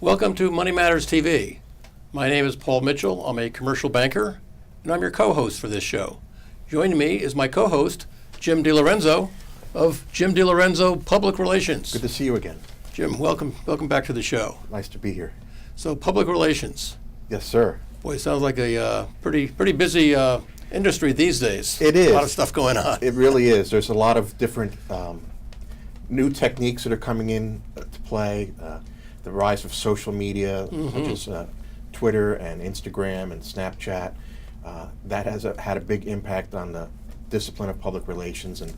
Welcome to Money Matters TV. My name is Paul Mitchell. I'm a commercial banker, and I'm your co-host for this show. Joining me is my co-host, Jim DeLorenzo of Jim DeLorenzo Public Relations. Good to see you again. Jim, welcome back to the show. Nice to be here. So, public relations. Yes, sir. Boy, it sounds like a pretty busy industry these days. It is. A lot of stuff going on. It really is. There's a lot of different new techniques that are coming in to play. The rise of social media, such as Twitter and Instagram and Snapchat. That has had a big impact on the discipline of public relations and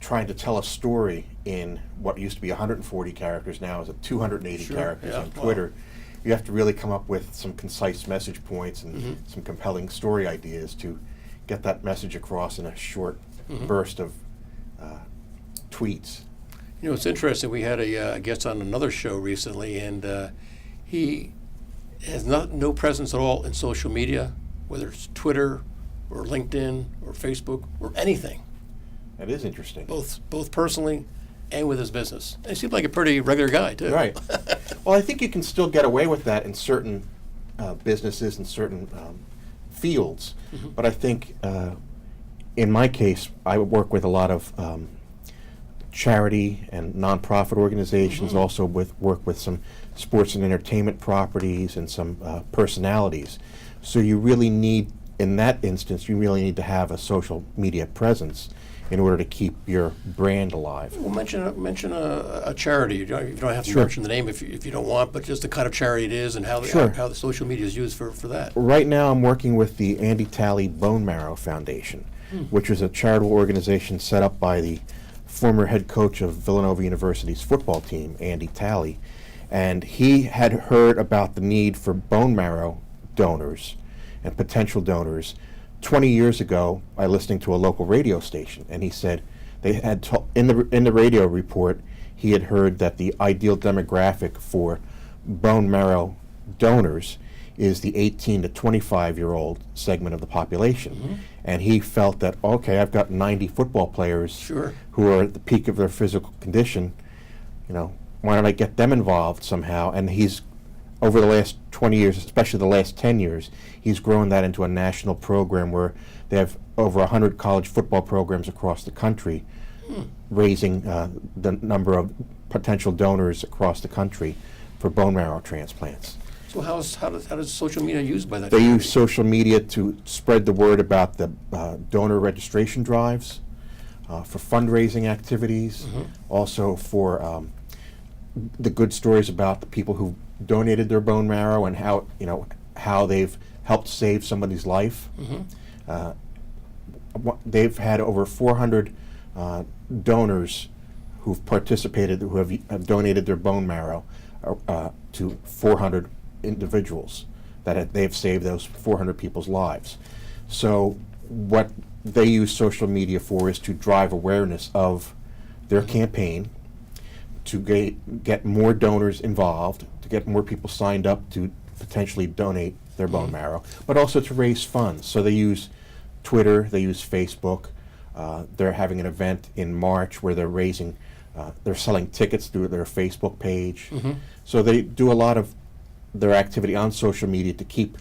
trying to tell a story in what used to be 140 characters now is 280 characters on Twitter. Wow. You have to really come up with some concise message points and some compelling story ideas to get that message across in a short burst of tweets. You know, it's interesting. We had a guest on another show recently, and he has no presence at all in social media, whether it's Twitter or LinkedIn or Facebook or anything. That is interesting. Both personally and with his business. And he seemed like a pretty regular guy, too. Right. Well, I think you can still get away with that in certain businesses and certain fields. But I think, in my case, I work with a lot of charity and nonprofit organizations, also work with some sports and entertainment properties and some personalities. So you really need, in that instance, you really need to have a social media presence in order to keep your brand alive. Well, mention a charity. You don't have to mention the name if you don't want, but just the kind of charity it is and how the social media is used for that. Right now I'm working with the Andy Talley Bone Marrow Foundation, which is a charitable organization set up by the former head coach of Villanova University's football team, Andy Talley. And he had heard about the need for bone marrow donors and potential donors 20 years ago by listening to a local radio station, and he said they had in the radio report he had heard that the ideal demographic for bone marrow donors is the 18 to 25-year-old segment of the population. And he felt that, okay, I've got 90 football players who are at the peak of their physical condition, why don't I get them involved somehow? And he's, over the last 20 years, especially the last 10 years, he's grown that into a national program where they have over 100 college football programs across the country, raising the number of potential donors across the country for bone marrow transplants. So how does social media used by that? They use social media to spread the word about the donor registration drives, for fundraising activities, also for the good stories about the people who donated their bone marrow and how they've helped save somebody's life. They've had over 400 donors who've participated, who have donated their bone marrow to 400 individuals that they've saved those 400 people's lives. So what they use social media for is to drive awareness of their campaign, to get more donors involved, to get more people signed up to potentially donate their bone marrow, but also to raise funds. So they use Twitter, they use Facebook. They're having an event in March where they're selling tickets through their Facebook page. So they do a lot of their activity on social media to keep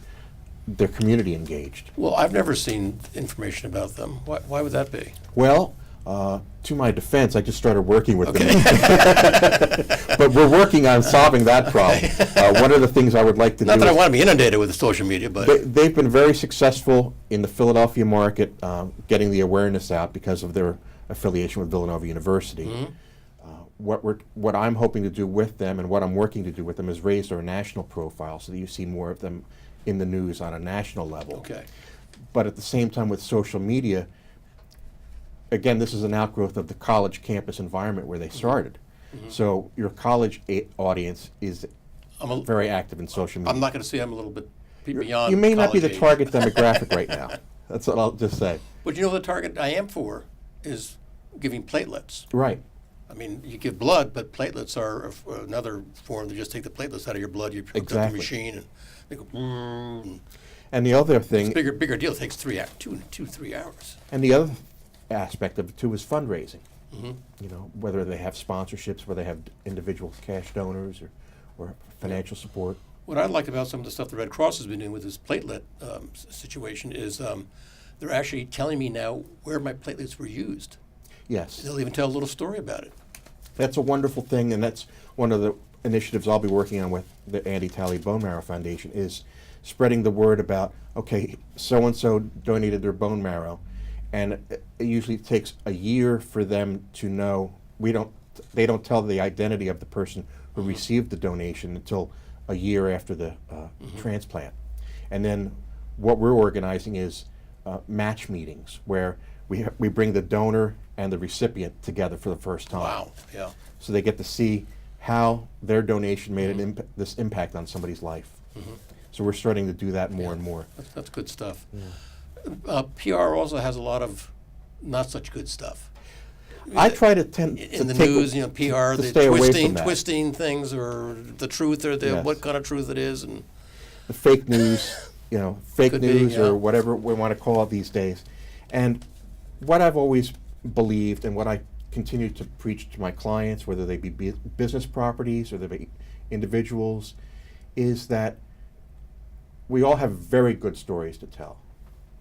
their community engaged. Well, I've never seen information about them. Why would that be? Well, to my defense, I just started working with them. But we're working on solving that problem. One of the things I would like to do... Not that I want to be inundated with the social media, but... They've been very successful in the Philadelphia market, getting the awareness out because of their affiliation with Villanova University. What I'm hoping to do with them and what I'm working to do with them is raise their national profile so that you see more of them in the news on a national level. But at the same time with social media, again, this is an outgrowth of the college campus environment where they started. So your college audience is very active in social media. I'm not going to say I'm a little bit beyond You may not be the age. target demographic right now. That's what I'll just say. But you know the target I am for is giving platelets. Right. I mean, you give blood, but platelets are another form. They just take the platelets out of your blood. You hook up the machine, and they go. And the other thing, it's a bigger deal. It takes 3 hours. And the other aspect of it too is fundraising. Whether they have sponsorships, whether they have individual cash donors, or financial support. What I like about some of the stuff the Red Cross has been doing with this platelet situation is they're actually telling me now where my platelets were used. Yes. They'll even tell a little story about it. That's a wonderful thing, and that's one of the initiatives I'll be working on with the Andy Talley Bone Marrow Foundation, is spreading the word about, okay, so-and-so donated their bone marrow, and it usually takes a year for them to know. They don't tell the identity of the person who received the donation until a year after the transplant. And then what we're organizing is match meetings where we bring the donor and the recipient together for the first time. Wow, yeah. So they get to see how their donation made this impact on somebody's life. So we're starting to do that more and more. That's good stuff. PR also has a lot of not such good stuff. I try to tend In to the take news, PR, to the stay away from that. twisting things, or the truth, or Yes. what kind of truth it is, and The fake news, fake Could be, news yeah. or whatever we want to call it these days. And what I've always believed and what I continue to preach to my clients, whether they be business properties or they be individuals, is that we all have very good stories to tell.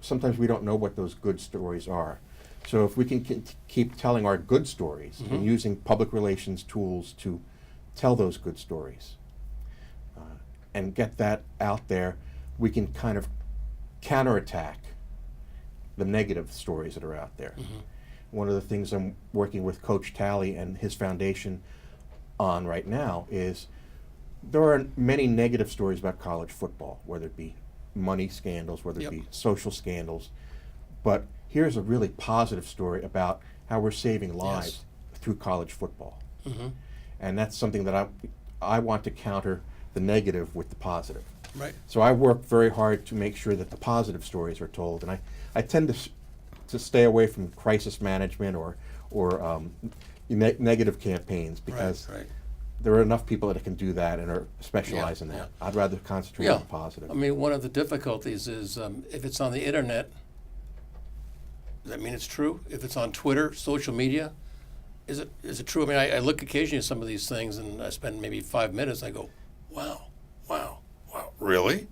Sometimes we don't know what those good stories are. So if we can keep telling our good stories and using public relations tools to tell those good stories and get that out there, we can kind of counterattack the negative stories that are out there. One of the things I'm working with Coach Talley and his foundation on right now is there are many negative stories about college football, whether it be money scandals, whether it be social scandals. But here's a really positive story about how we're saving lives through college football. And that's something that I want to counter the negative with the positive. right. So I work very hard to make sure that the positive stories are told, and I tend to stay away from crisis management or negative campaigns because Right. there are enough people that can do that and are specialized in that. Yeah. I'd rather concentrate on the positive. I mean, one of the difficulties is if it's on the internet, does that mean it's true? If it's on Twitter, social media, is it true? I mean, I look occasionally at some of these things and I spend maybe 5 minutes. I go, wow, really?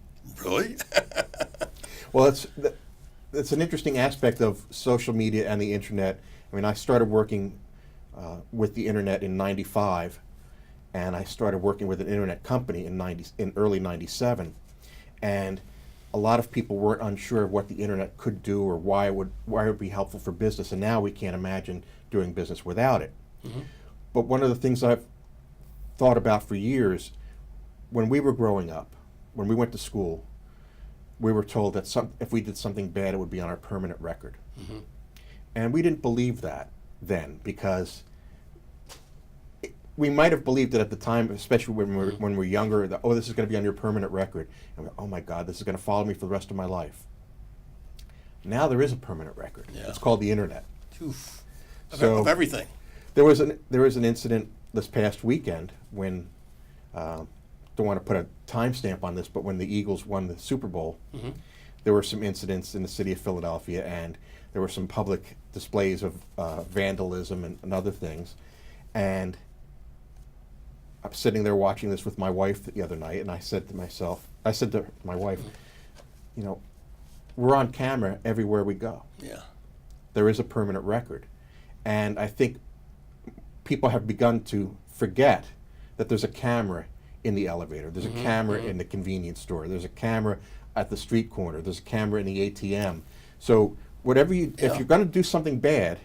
Well, it's an interesting aspect of social media and the internet. I mean, I started working with the internet in '95, and I started working with an internet company in early '97, and a lot of people weren't unsure of what the internet could do or why it would be helpful for business, and now we can't imagine doing business without it. But one of the things I've thought about for years, when we were growing up, when we went to school, we were told that if we did something bad, it would be on our permanent record. And we didn't believe that then, because we might have believed it at the time, especially when we're younger, that, oh, this is going to be on your permanent record. And oh my God, this is going to follow me for the rest of my life. Now there is a permanent record. Yeah. It's called the internet. Oof. So- Of everything. There was an incident this past weekend when, don't want to put a timestamp on this, but when the Eagles won the Super Bowl, there were some incidents in the city of Philadelphia, and there were some public displays of vandalism and other things. And I'm sitting there watching this with my wife the other night, and I said to my wife, we're on camera everywhere we go. Yeah. There is a permanent record. And I think people have begun to forget that there's a camera in the elevator, there's a camera in the convenience store, there's a camera at the street corner, there's a camera in the ATM. So if you're going to do something bad,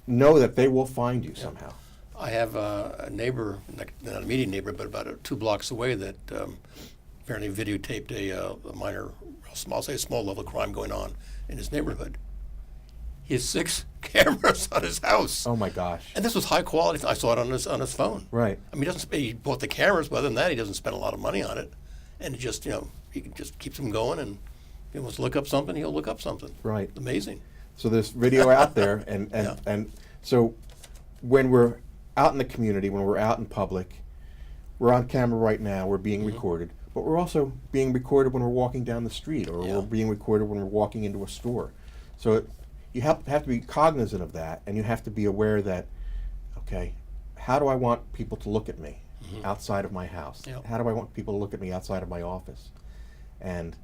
know that they will find you somehow. I have a neighbor, not an immediate neighbor, but about 2 blocks away that apparently videotaped a minor, I'll say a small level crime going on in his neighborhood. He has 6 cameras on his house. Oh my gosh. And this was high quality. I saw it on his phone. Right. I mean, he bought the cameras, but other than that, he doesn't spend a lot of money on it. And it just, he just keeps them going, and if he wants to look up something, he'll look up something. Right. Amazing. So there's video out there, and so when we're out in the community, when we're out in public, we're on camera right now, we're being recorded, but we're also being recorded when we're walking down the street, or we're being recorded when we're walking into a store. So you have to be cognizant of that, and you have to be aware that, okay, how do I want people to look at me? outside of my house? Yep. How do I want people to look at me outside of my office? And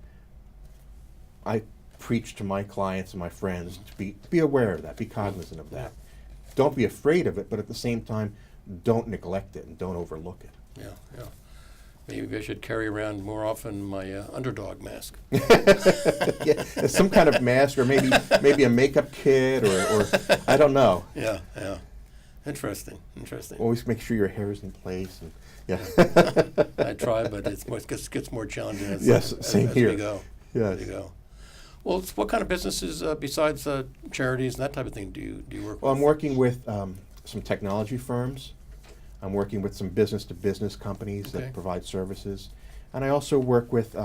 I preach to my clients and my friends to be aware of that, be cognizant of that. Don't be afraid of it, but at the same time, don't neglect it and don't overlook it. Yeah, yeah. Maybe I should carry around more often my underdog mask. Yeah, some kind of mask, or maybe a makeup kit, or I don't know. Yeah, yeah. Interesting. Always make sure your hair is in place. And, yeah. I try, but it gets more challenging as, Yes, as, same as here. we go. Yes. As we go. Well, what kind of businesses besides charities and that type of thing do you work Well, with? I'm working with some technology firms. I'm working with some business-to-business companies Okay. that provide services. And I also work with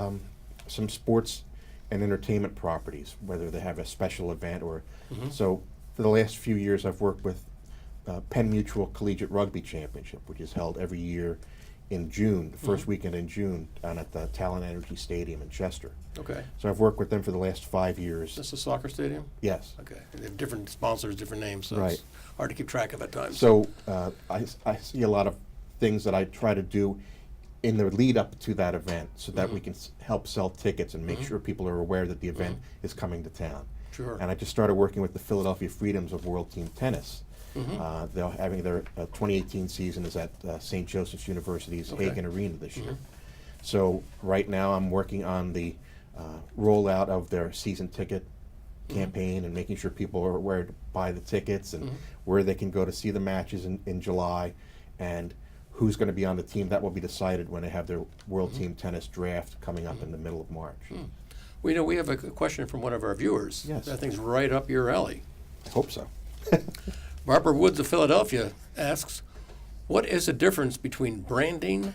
some sports and entertainment properties, whether they have a special event or... So for the last few years, I've worked with Penn Mutual Collegiate Rugby Championship, which is held every year in June, the first weekend in June, down at the Talon Energy Stadium in Chester. Okay. So I've worked with them for the last 5 years. Is this a soccer stadium? Yes. Okay. They have different sponsors, different names, so Right. it's hard to keep track of at times. So I see a lot of things that I try to do in the lead up to that event so that we can help sell tickets and make sure people are aware that the event is coming to town. Sure. And I just started working with the Philadelphia Freedoms of World Team Tennis. They're having their 2018 season is at St. Joseph's University's Okay. Hagen Arena this year. So right now I'm working on the rollout of their season ticket campaign and making sure people are aware to buy the tickets and where they can go to see the matches in July, and who's going to be on the team. That will be decided when they have their World Team Tennis draft coming up in the middle of March. We know we have a question from one of our viewers. Yes. That thing's right up your alley. I hope so. Barbara Woods of Philadelphia asks, what is the difference between branding,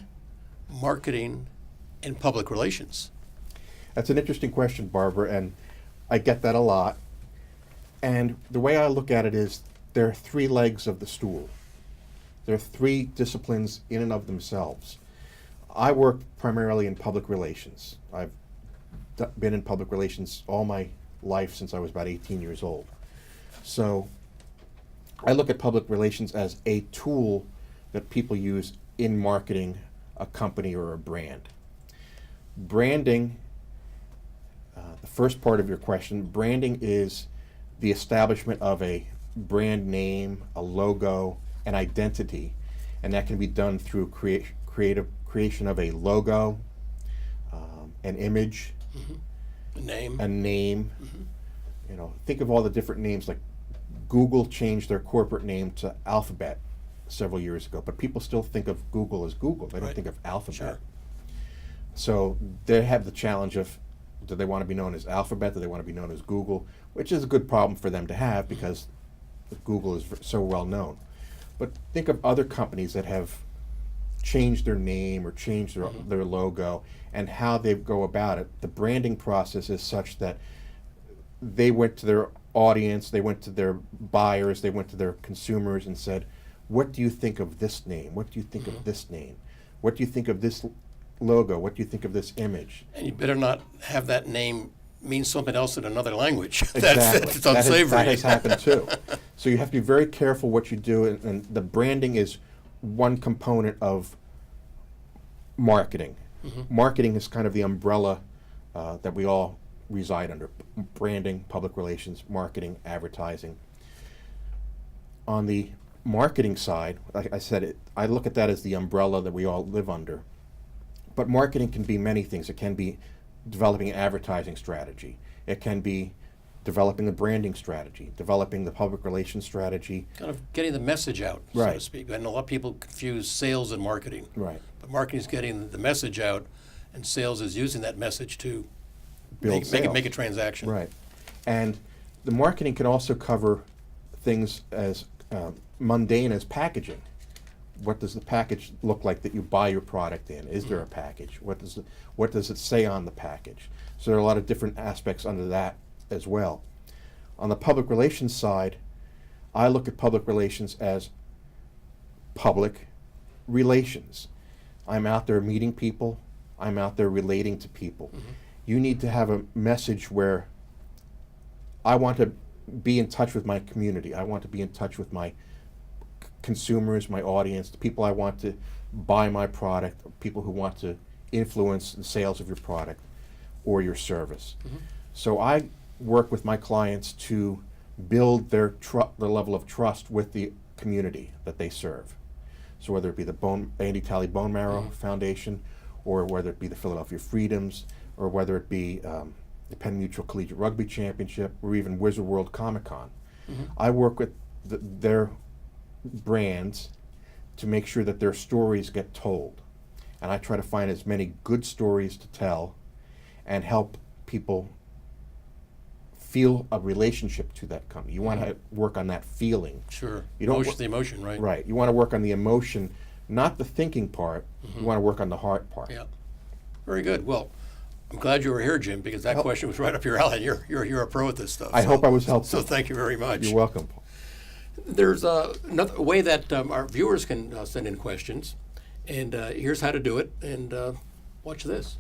marketing, and public relations? That's an interesting question, Barbara, and I get that a lot. And the way I look at it is there are three legs of the stool. There are three disciplines in and of themselves. I work primarily in public relations. I've been in public relations all my life since I was about 18 years old. So I look at public relations as a tool that people use in marketing a company or a brand. Branding, the first part of your question, branding is the establishment of a brand name, a logo, an identity, and that can be done through creation of a logo, an image, The name? a name. You know, think of all the different names. Like Google changed their corporate name to Alphabet several years ago, but people still think of Google as Google. They don't Right. think of Alphabet. Sure. So they have the challenge of, do they want to be known as Alphabet? Do they want to be known as Google? Which is a good problem for them to have because Google is so well known. But think of other companies that have changed their name or changed their logo and how they go about it. The branding process is such that they went to their audience, they went to their buyers, they went to their consumers and said, what do you think of this name? What do you think of this name? What do you think of this logo? What do you think of this image? And you better not have that name mean something else in another language. Exactly. That's unsavory. That has happened too. So you have to be very careful what you do, and the branding is one component of marketing. Marketing is kind of the umbrella that we all reside under. Branding, public relations, marketing, advertising. On the marketing side, like I said, I look at that as the umbrella that we all live under. But marketing can be many things. It can be developing an advertising strategy. It can be developing the branding strategy, developing the public relations strategy. Kind of getting the message out, so to Right. speak. I know a lot of people confuse sales and marketing. Right. But marketing is getting the message out, and sales is using that message to Build sales. make a transaction. Right. And the marketing can also cover things as mundane as packaging. What does the package look like that you buy your product in? Is there a package? What does it say on the package? So there are a lot of different aspects under that as well. On the public relations side, I look at public relations as public relations. I'm out there meeting people. I'm out there relating to people. You need to have a message where I want to be in touch with my community. I want to be in touch with my consumers, my audience, the people I want to buy my product, people who want to influence the sales of your product or your service. So I work with my clients to build their level of trust with the community that they serve. So whether it be the Andy Talley Bone Marrow Foundation, or whether it be the Philadelphia Freedoms, or whether it be the Penn Mutual Collegiate Rugby Championship, or even Wizard World Comic Con. I work with their brands to make sure that their stories get told. And I try to find as many good stories to tell and help people feel a relationship to that company. You want to work on that feeling. Sure. You don't the emotion, right? Right. You want to work on the emotion, not the thinking part. You want to work on the heart part. Yeah. Very good. Well, I'm glad you were here, Jim, because that question was right up your alley. You're a pro at this stuff. I hope I was helpful. So thank you very much. You're welcome, Paul. There's another way that our viewers can send in questions, and here's how to do it. And watch this.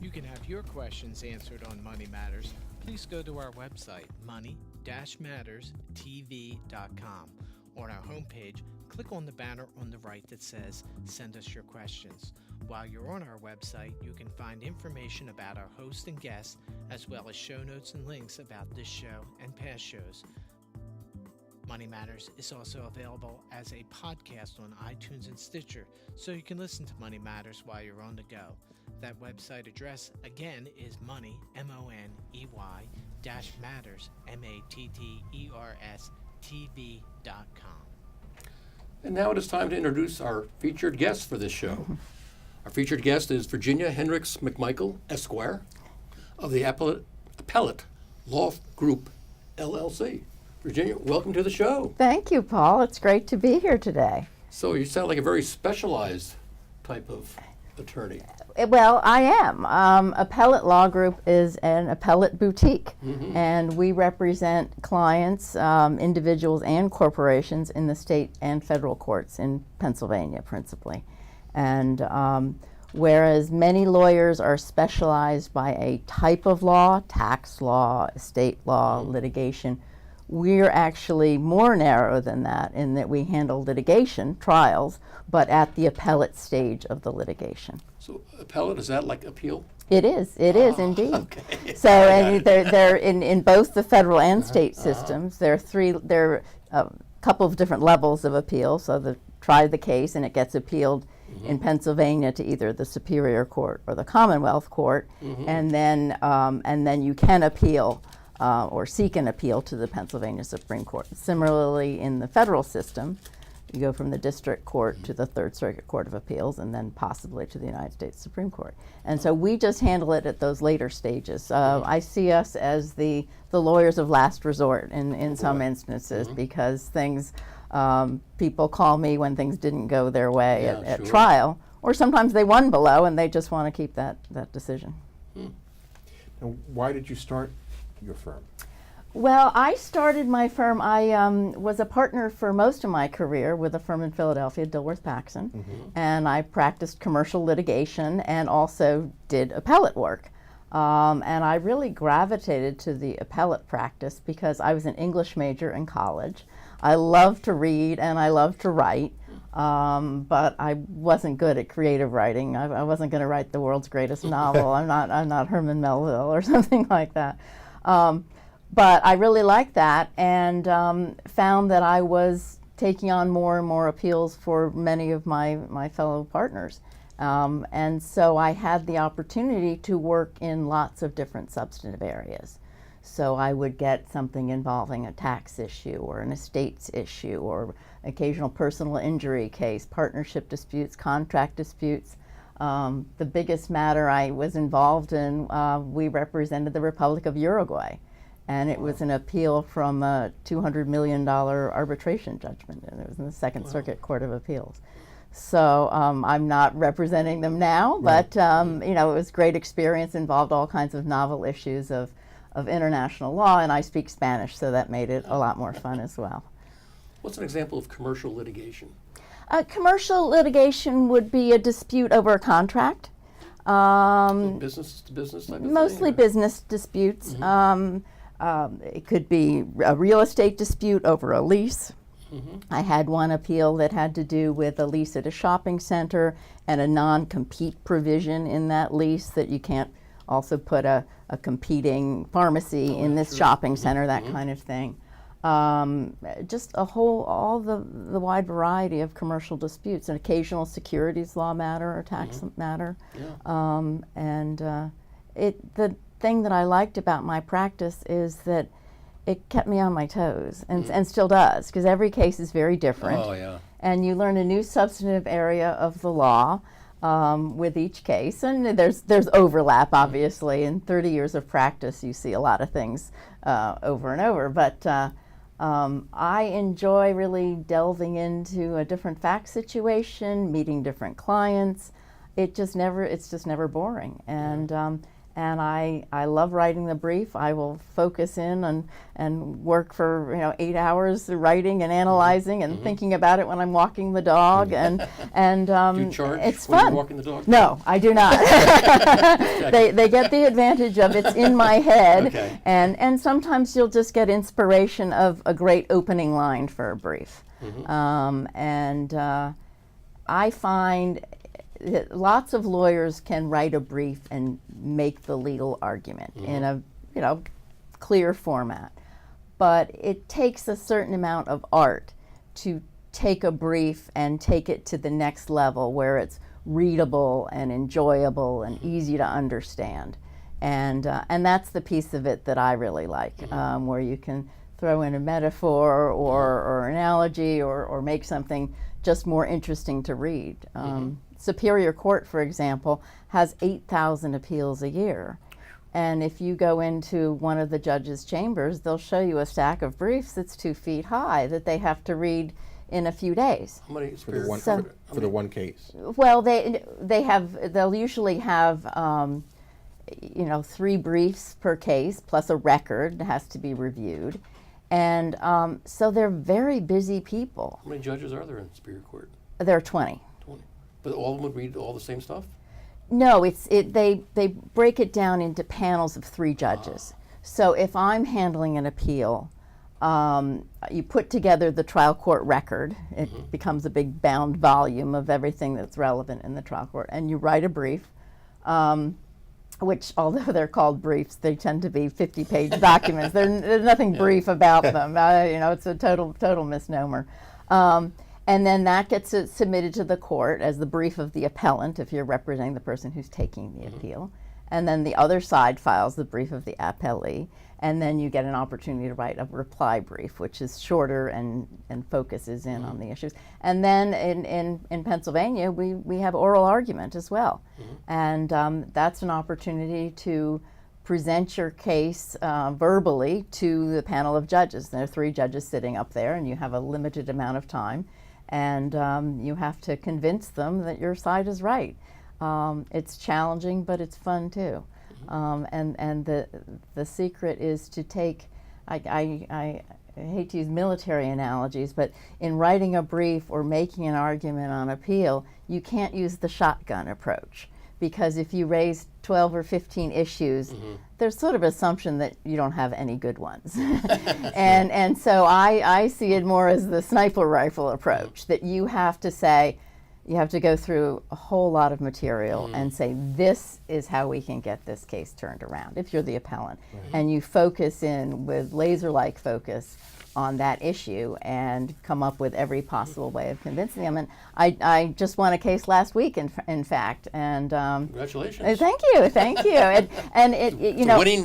You can have your questions answered on Money Matters. Please go to our website, money-matterstv.com. On our homepage, click on the banner on the right that says Send Us Your Questions. While you're on our website, you can find information about our hosts and guests, as well as show notes and links about this show and past shows. Money Matters is also available as a podcast on iTunes and Stitcher, so you can listen to Money Matters while you're on the go. That website address, again, is money, M-O-N-E-Y, -matters, M-A-T-T-E-R-S, TV.com. And now it is time to introduce our featured guest for this show. Our featured guest is Virginia Hinrichs McMichael, Esquire, of the Appellate Law Group, LLC. Virginia, welcome to the show. Thank you, Paul. It's great to be here today. So you sound like a very specialized type of attorney. Well, I am. Appellate Law Group is an appellate boutique, and we represent clients, individuals, and corporations in the state and federal courts in Pennsylvania, principally. And whereas many lawyers are specialized by a type of law, tax law, estate law, litigation, we're actually more narrow than that in that we handle litigation, trials, but at the appellate stage of the litigation. So appellate, is that like appeal? It is indeed. Okay. So and they're in both the federal and state systems. There are a couple of different levels of appeal. So try the case and it gets appealed in Pennsylvania to either the Superior Court or the Commonwealth Court, and then you can appeal or seek an appeal to the Pennsylvania Supreme Court. Similarly, in the federal system, you go from the district court to the Third Circuit Court of Appeals and then possibly to the United States Supreme Court. And so we just handle it at those later stages. I see us as the lawyers of last resort in some instances because people call me when things didn't go their way at trial, or sometimes they won below and they just want to keep that decision. Now, why did you start your firm? Well, I started my firm. I was a partner for most of my career with a firm in Philadelphia, Dilworth Paxson, and I practiced commercial litigation and also did appellate work. And I really gravitated to the appellate practice because I was an English major in college. I love to read and I love to write, but I wasn't good at creative writing. I wasn't going to write the world's greatest novel. I'm not Herman Melville or something like that. But I really liked that and found that I was taking on more and more appeals for many of my fellow partners. And so I had the opportunity to work in lots of different substantive areas. So I would get something involving a tax issue or an estates issue or occasional personal injury case, partnership disputes, contract disputes. The biggest matter I was involved in, we represented the Republic of Uruguay. And it was an appeal from a $200 million arbitration judgment, and it was in the Second Circuit Court of Appeals. So I'm not representing them now, but it was a great experience, involved all kinds of novel issues of international law, and I speak Spanish, so that made it a lot more fun as well. What's an example of commercial litigation? Commercial litigation would be a dispute over a contract. Business to business type of thing? Mostly business disputes. It could be a real estate dispute over a lease. I had one appeal that had to do with a lease at a shopping center and a non-compete provision in that lease that you can't also put a competing pharmacy in this shopping center, that kind of thing. Just all the wide variety of commercial disputes, an occasional securities law matter or tax matter. The thing that I liked about my practice is that it kept me on my toes, and still does, because every case is very different. Oh, yeah. And you learn a new substantive area of the law with each case, and there's overlap, obviously. In 30 years of practice, you see a lot of things over and over, but I enjoy really delving into a different fact situation, meeting different clients. It's just never boring, and I love writing the brief. I will focus in and work for 8 hours writing and analyzing and thinking about it when I'm walking the dog, and Do you charge it's when fun. you're walking the dog? No, I do not. They get the advantage of it's in my head, Okay. and sometimes you'll just get inspiration of a great opening line for a brief, I find that lots of lawyers can write a brief and make the legal argument in a clear format, but it takes a certain amount of art to take a brief and take it to the next level where it's readable and enjoyable and easy to understand, and that's the piece of it that I really like, where you can throw in a metaphor or analogy or make something just more interesting to read. Superior Court, for example, has 8,000 appeals a year. And if you go into one of the judges' chambers, they'll show you a stack of briefs that's 2 feet high that they have to read in a few days. How many For the one, Superior- for the one case. Well, they'll usually have 3 briefs per case plus a record that has to be reviewed. And so they're very busy people. How many judges are there in Superior Court? There are 20. 20. But all of them would read all the same stuff? No, they break it down into panels of 3 judges. So if I'm handling an appeal, you put together the trial court record. It becomes a big bound volume of everything that's relevant in the trial court, and you write a brief, which, although they're called briefs, they tend to be 50-page documents. There's nothing brief about them. It's a total misnomer. And then that gets submitted to the court as the brief of the appellant, if you're representing the person who's taking the appeal. And then the other side files the brief of the appellee. And then you get an opportunity to write a reply brief, which is shorter and focuses in on the issues. And then in Pennsylvania, we have oral argument as well. And that's an opportunity to present your case verbally to the panel of judges. There are 3 judges sitting up there, and you have a limited amount of time. And you have to convince them that your side is right. It's challenging, but it's fun too. And the secret is to take, I hate to use military analogies, but in writing a brief or making an argument on appeal, you can't use the shotgun approach. Because if you raise 12 or 15 issues, there's sort of an assumption that you don't have any good ones. and so I see it more as the sniper rifle approach, that you have to go through a whole lot of material and say, this is how we can get this case turned around, if you're the appellant. And you focus in with laser-like focus on that issue and come up with every possible way of convincing them. And I just won a case last week, in fact. And Congratulations. Thank you. And it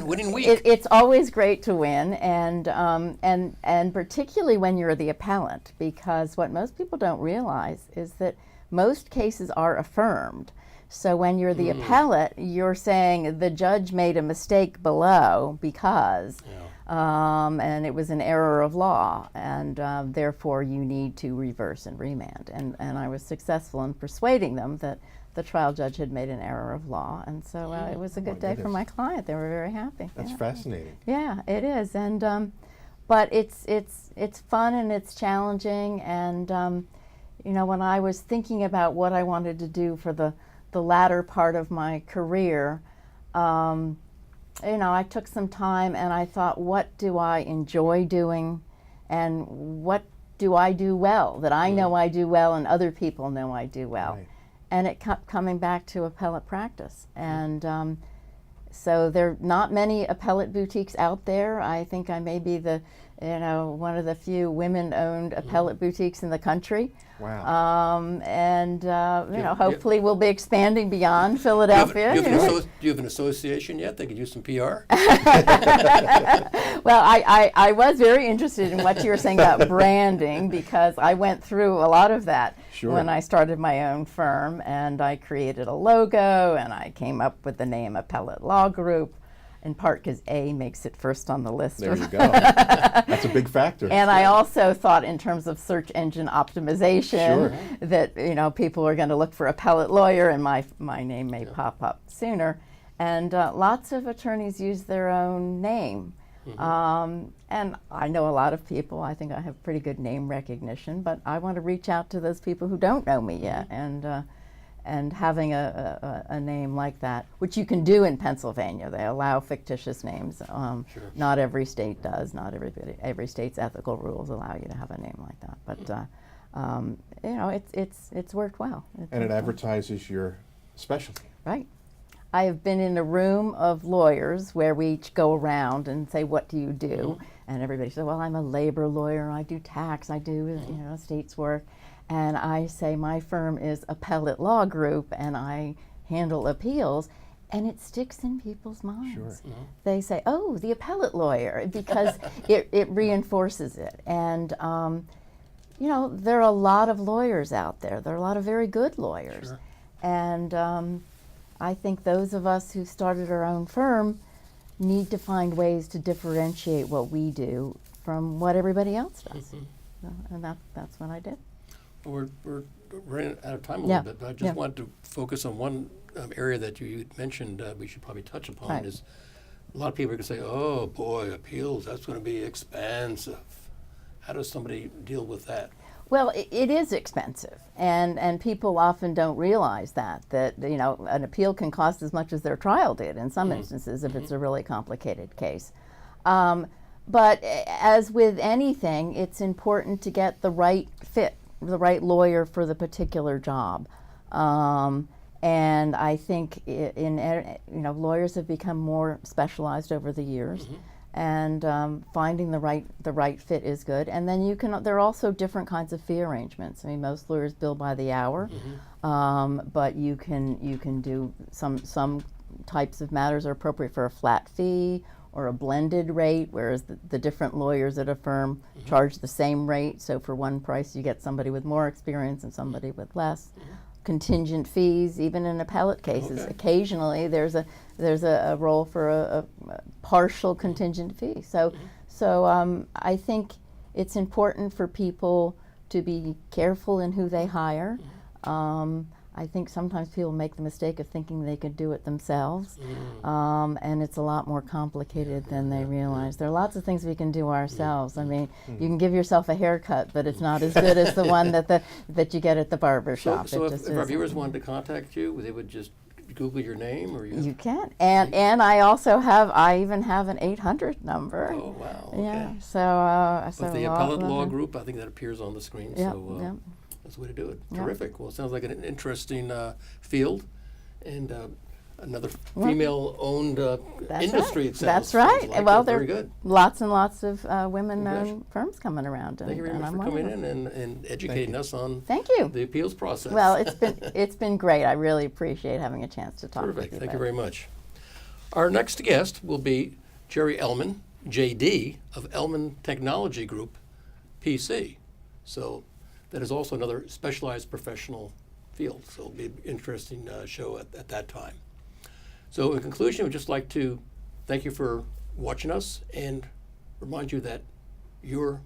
Winning week. It's always great to win, and particularly when you're the appellant, because what most people don't realize is that most cases are affirmed. So when you're the appellate, you're saying the judge made a mistake below because, and it was an error of law, and therefore you need to reverse and remand. And I was successful in persuading them that the trial judge had made an error of law, and so it was a good day for my client. They were very happy. That's fascinating. Yeah, it is, and but it's fun and it's challenging, and when I was thinking about what I wanted to do for the latter part of my career, I took some time and I thought, what do I enjoy doing, and what do I do well, that I know I do well and other people know I do well. Right. And it kept coming back to appellate practice. And so there are not many appellate boutiques out there. I think I may be one of the few women-owned appellate boutiques in the country. Wow. Hopefully we'll be expanding beyond Philadelphia. Do you have an association yet? They could use some PR. Well, I was very interested in what you were saying about branding, because I went through a lot of that Sure. when I started my own firm, and I created a logo, and I came up with the name Appellate Law Group, in part because A makes it first on the list. There you go. That's a big factor. And I also thought in terms of search engine optimization, Sure. that people are going to look for appellate lawyer, and my name may pop up sooner. And lots of attorneys use their own name. And I know a lot of people. I think I have pretty good name recognition, but I want to reach out to those people who don't know me yet. And having a name like that, which you can do in Pennsylvania, they allow fictitious names. Sure. Not every state does. Not every state's ethical rules allow you to have a name like that. But it's worked well. And it advertises your specialty. Right. I have been in a room of lawyers where we each go around and say, "What do you do?" And everybody says, "Well, I'm a labor lawyer. I do tax. I do estates work." And I say, "My firm is Appellate Law Group, and I handle appeals." And it sticks in people's minds. Sure. They say, "Oh, the appellate lawyer," because it reinforces it. And there are a lot of lawyers out there. There are a lot of very good lawyers. Sure. And I think those of us who started our own firm need to find ways to differentiate what we do from what everybody else does. And that's what I did. We're running out of time a Yeah. little bit, but I just wanted to focus on one area that you mentioned we should probably touch upon. Right. Is a lot of people are going to say, "Oh boy, appeals, that's going to be expensive." How does somebody deal with that? Well, it is expensive, and people often don't realize that an appeal can cost as much as their trial did in some instances if it's a really complicated case. But as with anything, it's important to get the right fit, the right lawyer for the particular job. And I think lawyers have become more specialized over the years. And finding the right fit is good. And then there are also different kinds of fee arrangements. I mean, most lawyers bill by the hour, but you can do some types of matters are appropriate for a flat fee or a blended rate, whereas the different lawyers at a firm charge the same rate. So for one price, you get somebody with more experience and somebody with less. Contingent fees, even in appellate cases. Okay. Occasionally, there's a role for a partial contingent fee. So I think it's important for people to be careful in who they hire. I think sometimes people make the mistake of thinking they could do it themselves, and it's a lot more complicated than they realize. There are lots of things we can do ourselves. I mean, you can give yourself a haircut, but it's not as good as the one that you get at the barber shop. So It if just our isn't. viewers wanted to contact you, they would just Google your name, or You can, and I even have an 800 number. Oh wow! Yeah. Okay. So With the Appellate Law Group, I think that appears on the screen. Yeah. So Yeah. that's the way to do it. Yeah. Terrific. Well, it sounds like an interesting field, and another female-owned That's industry. right. It sounds, That's sounds right. like. Well, Very there are good. lots and lots of women-owned firms coming around. Thank you very and much I'm for one of coming them. in and educating us on Thank you. the appeals process. Well, it's been great. I really appreciate having a chance to talk Terrific. with you. Thank you both. very much. Our next guest will be Jerry Ellman, JD, of Ellman Technology Group, PC. So that is also another specialized professional field. So it'll be an interesting show at that time. So in conclusion, we'd just like to thank you for watching us and remind you that you're